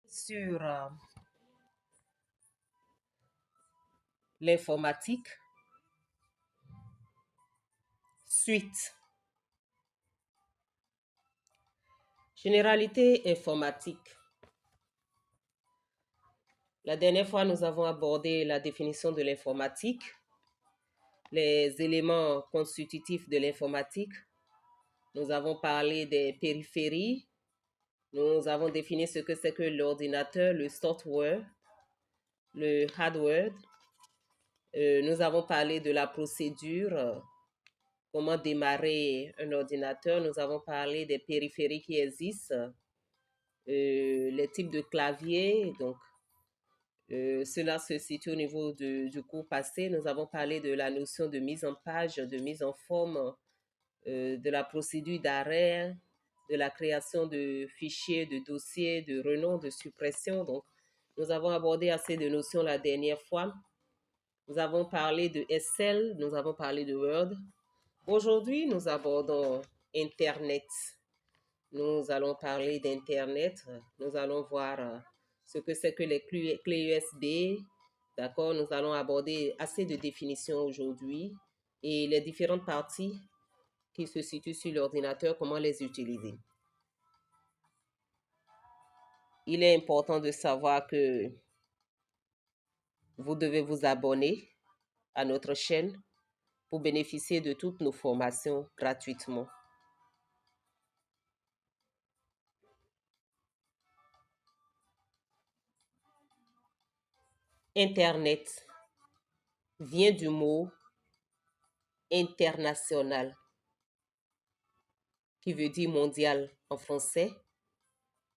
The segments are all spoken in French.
sur l'informatique, suite. Généralité informatique. La dernière fois, nous avons abordé la définition de l'informatique, les éléments constitutifs de l'informatique. Nous avons parlé des périphéries. Nous avons défini ce que c'est que l'ordinateur, le software, le hardware. Nous avons parlé de la procédure, comment démarrer un ordinateur. Nous avons parlé des périphéries qui existent, les types de claviers. Donc, cela se situe au niveau du cours passé. Nous avons parlé de la notion de mise en page, de mise en forme, de la procédure d'arrêt, de la création de fichiers, de dossiers, de renom, de suppression. Donc, nous avons abordé assez de notions la dernière fois. Nous avons parlé de Excel, nous avons parlé de Word. Aujourd'hui, nous abordons Internet. Nous allons parler d'Internet. Nous allons voir ce que c'est que les clés USB. D'accord, nous allons aborder assez de définitions aujourd'hui et les différentes parties qui se situent sur l'ordinateur, comment les utiliser. Il est important de savoir que vous devez vous abonner à notre chaîne pour bénéficier de toutes nos formations gratuitement. Internet vient du mot international, qui veut dire mondial en français,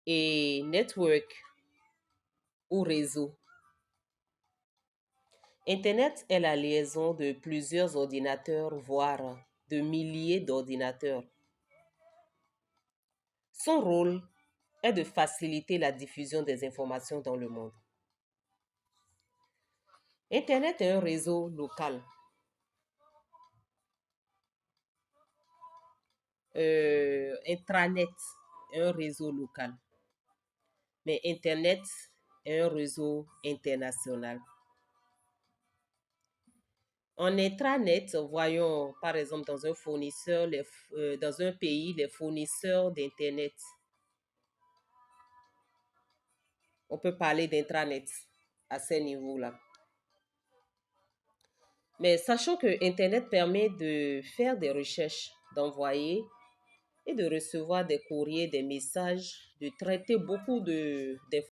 et network ou réseau. Internet est la liaison de plusieurs ordinateurs, voire de milliers d'ordinateurs. Son rôle est de faciliter la diffusion des informations dans le monde. Internet est un réseau local. Intranet est un réseau local. Mais Internet est un réseau international. En intranet, voyons par exemple dans un fournisseur, dans un pays, les fournisseurs d'Internet. On peut parler d'intranet à ce niveau-là. Mais sachant que Internet permet de faire des recherches, d'envoyer et de recevoir des courriers, des messages, de traiter beaucoup d'informations